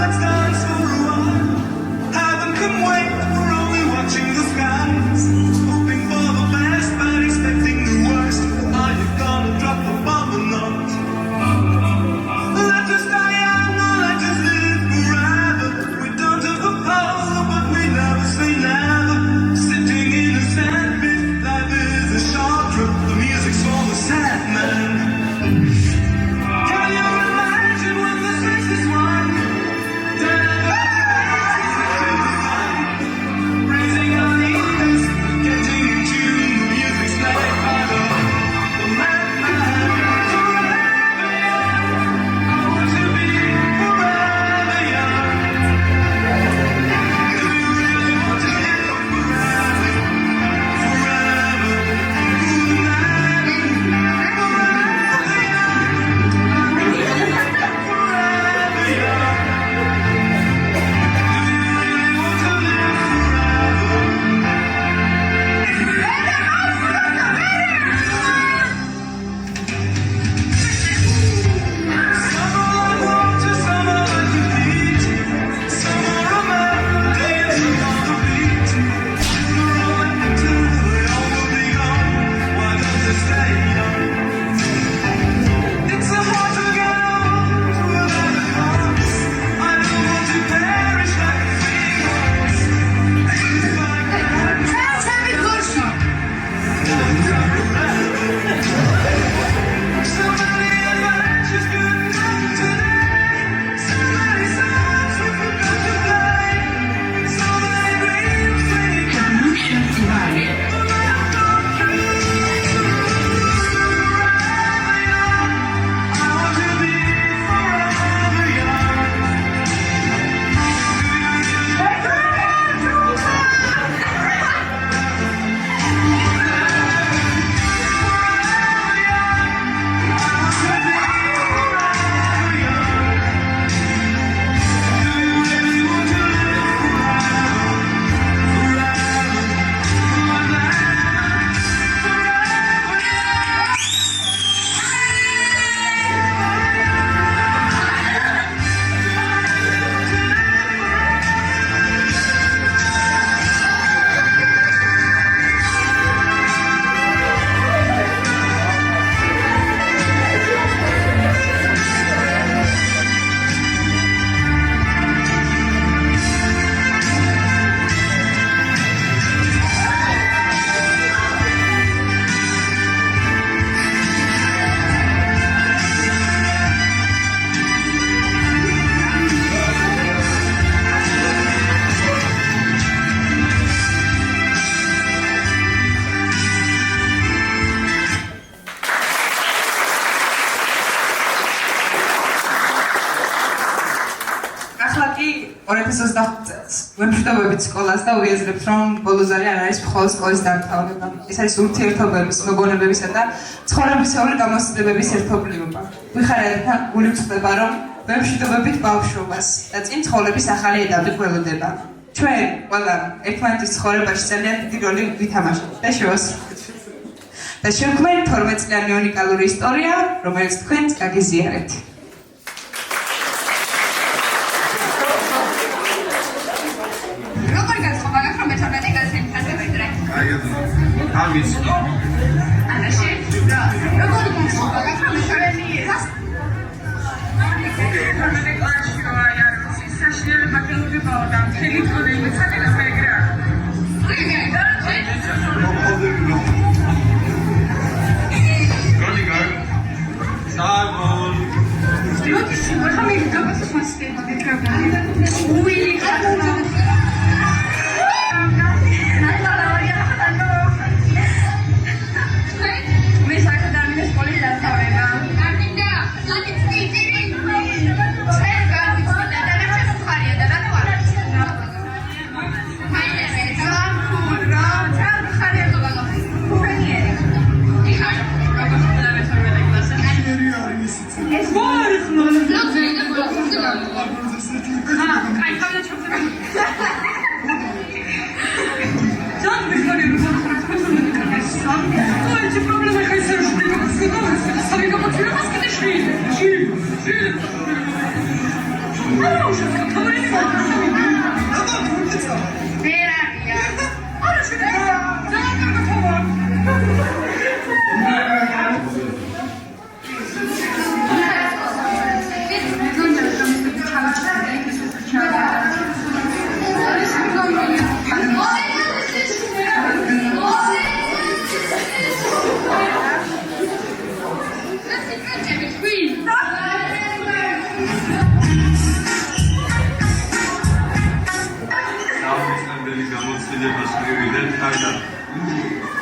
Let's dance for a while. Heaven can wait, we're only watching the skies. Hoping for the best, but expecting the worst. Are you gonna drop the bomb? 2025 წელს ვემშვიდობებით სკოლას და ვიაზრებთ, რომ ბოლო ზარი არ არის მხოლოდ სკოლის დამთავრება. ეს არის ურთიერთობების, მოგონებებისა და ცხოვრებისეული გამოსწორებების ერთობლიობა. ვიხარებთან გული ვწდება, რომ ვემშვიდობებით ბავშვობას და წინ ცხოვრების ახალი ეტაპი გველოდება. ჩვენ ყველა ერთმანეთის ცხოვრებაში ძალიან დიდი როლი ვითამაშებთ და შევასრულეთ. და შევქმნით 12 წლიანი უნიკალური ისტორია, რომელიც თქვენც გაგიზიარეთ. როგორ განსხვავება რომ მე 12 კლასში ვიდრე? ამის ანაში როგორ განსხვავება რომ მე 12 კლასში საშინელება ხელუდებაო და მთელი დღე მიცადა მეგრა. Simon! Люди сегодня мне кажется, что мы с Уили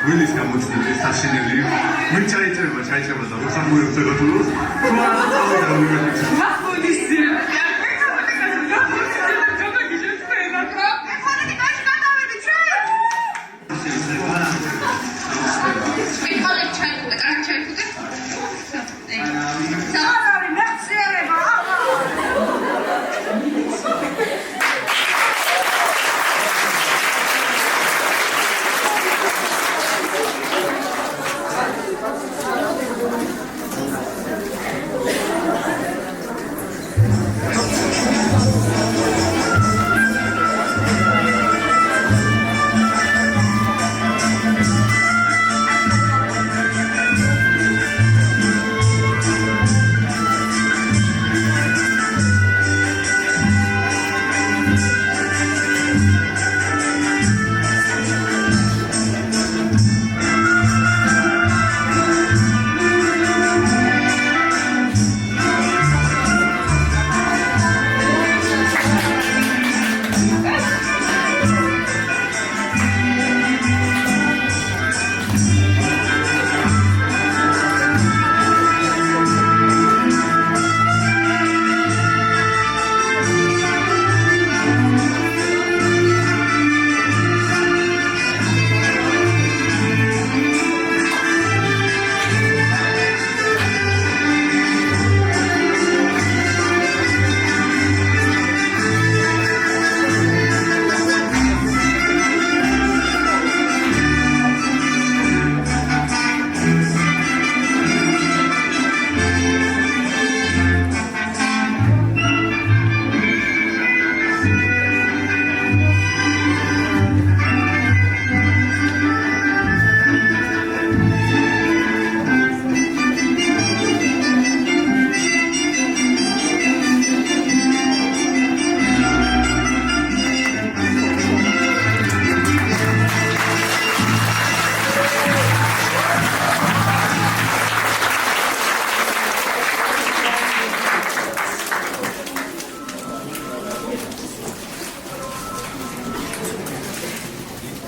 ვილის გამოცდილების საშინელი ვინ ჩაიწერება და მოსამუერებს ეგოთულოს თუ არა წავიდა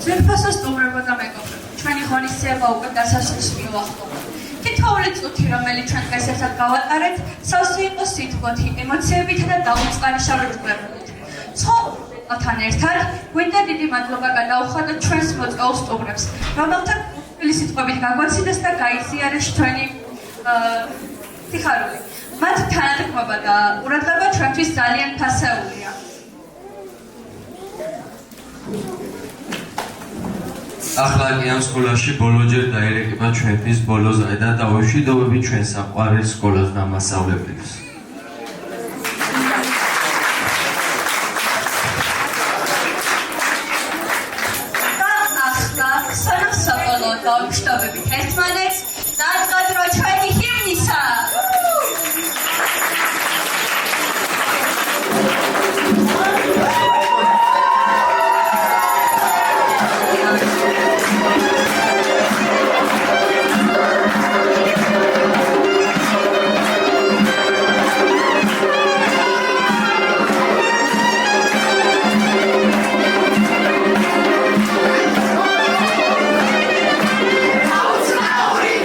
ძვირფასო სტუმრებო და მეგობრებო, ჩვენი ღონისძიება უკვე დასასრულს მიუახლოვდა. თითოეული წუთი, რომელიც ჩვენ დღეს ერთად გავატარეთ, სავსე იყო სითბოთი, ემოციებითა და დაუწყარი შარժულებებით. ცხოვრებთან ერთად გვინდა დიდი მადლობა გადაუხადოთ ჩვენს მოწვეულ სტუმრებს, რომელთა თბილი სიტყვებით გაგვაცილეს და გაიზიარეს ჩვენი სიხარული. მათ თანადროობა და ყურადღება ჩვენთვის ძალიან ფასეულია. ახლა კი ამ სკოლაში ბოლოჯერ დაირეკება ჩვენთვის ბოლო ზრდა და დავშვიდობები ჩვენ საყვარელ სკოლას და მასწავლებლებს. დავშვიდობებით ერთმანეთს და გადრო ჩვენი ჰიმნისა. Autsnauri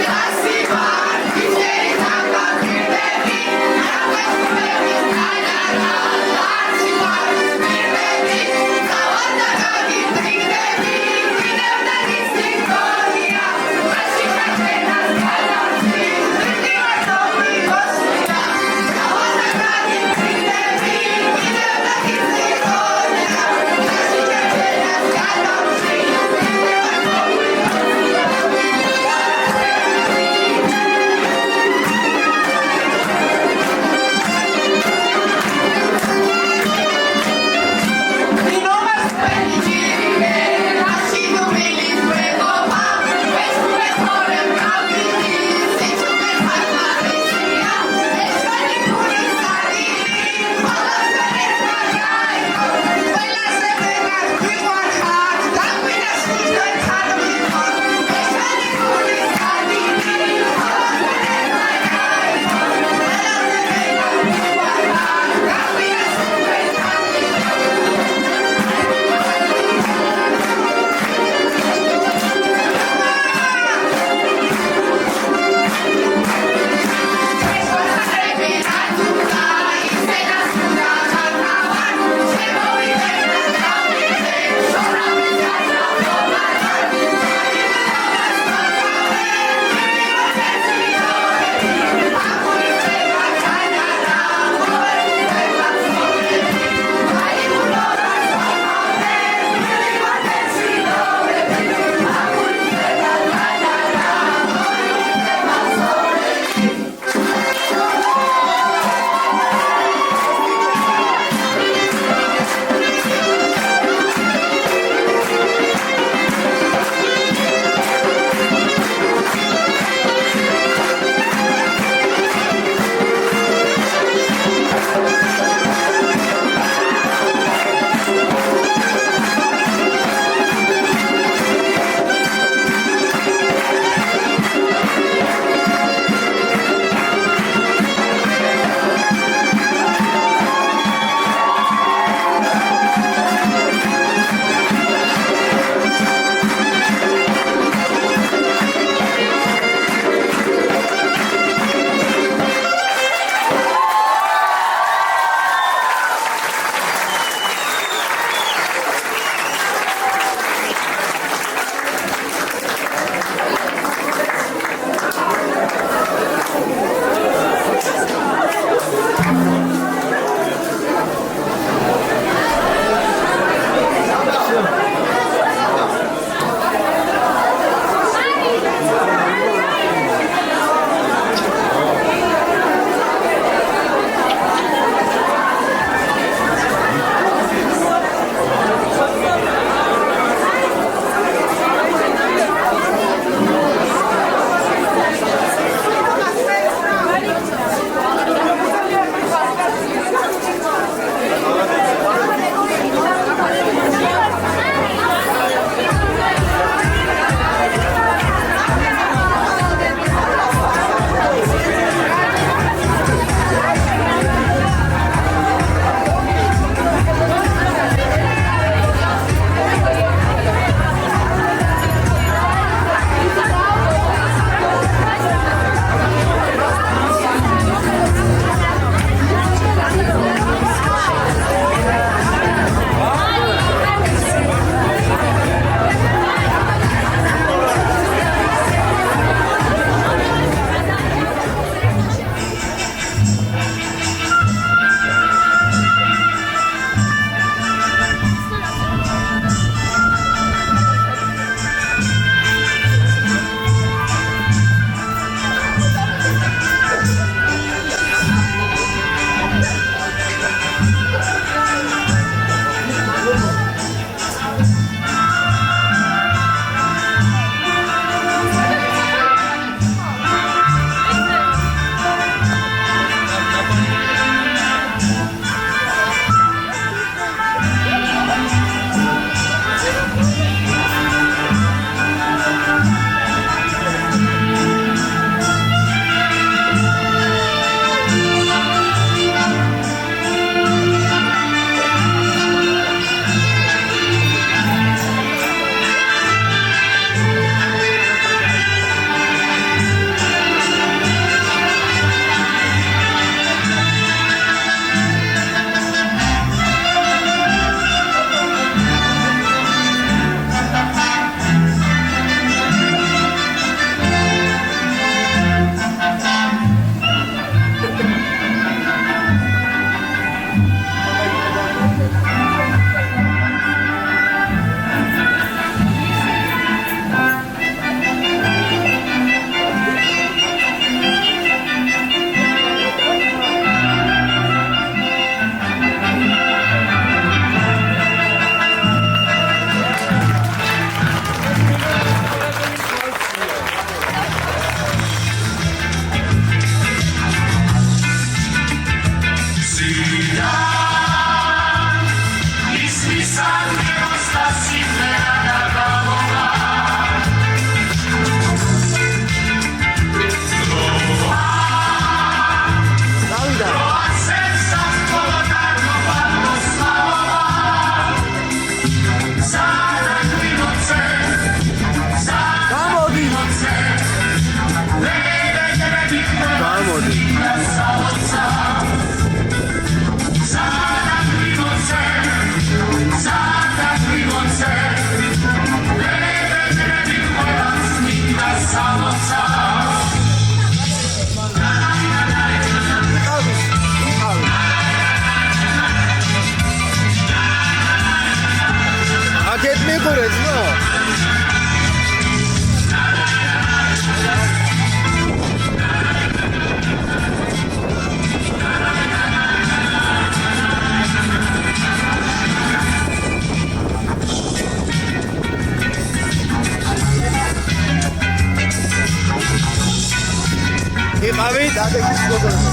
იყავით,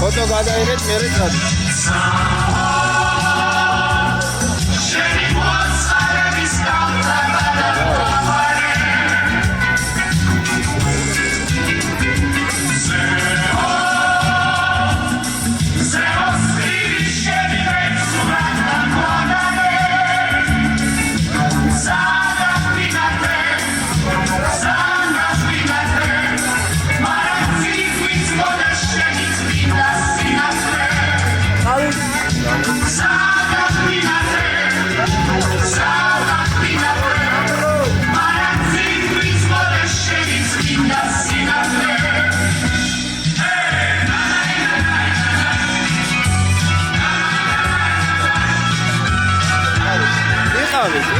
ფოტო გადაიღეთ, მერე წადი.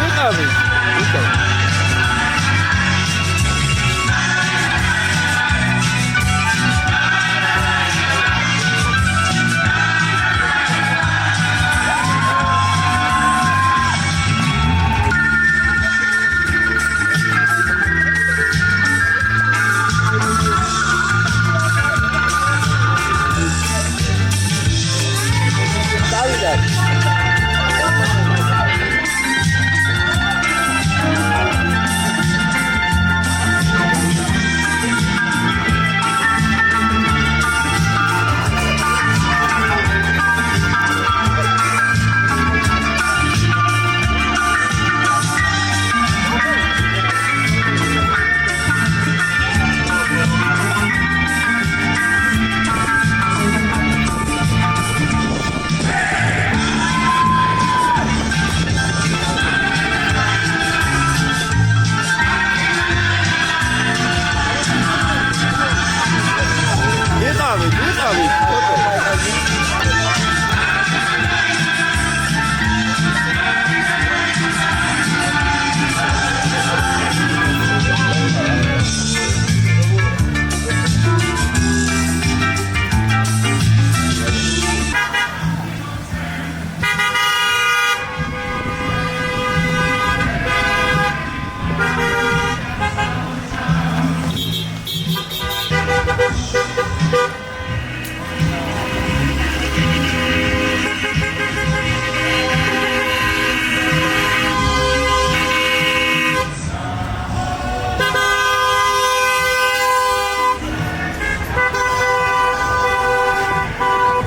იყავით.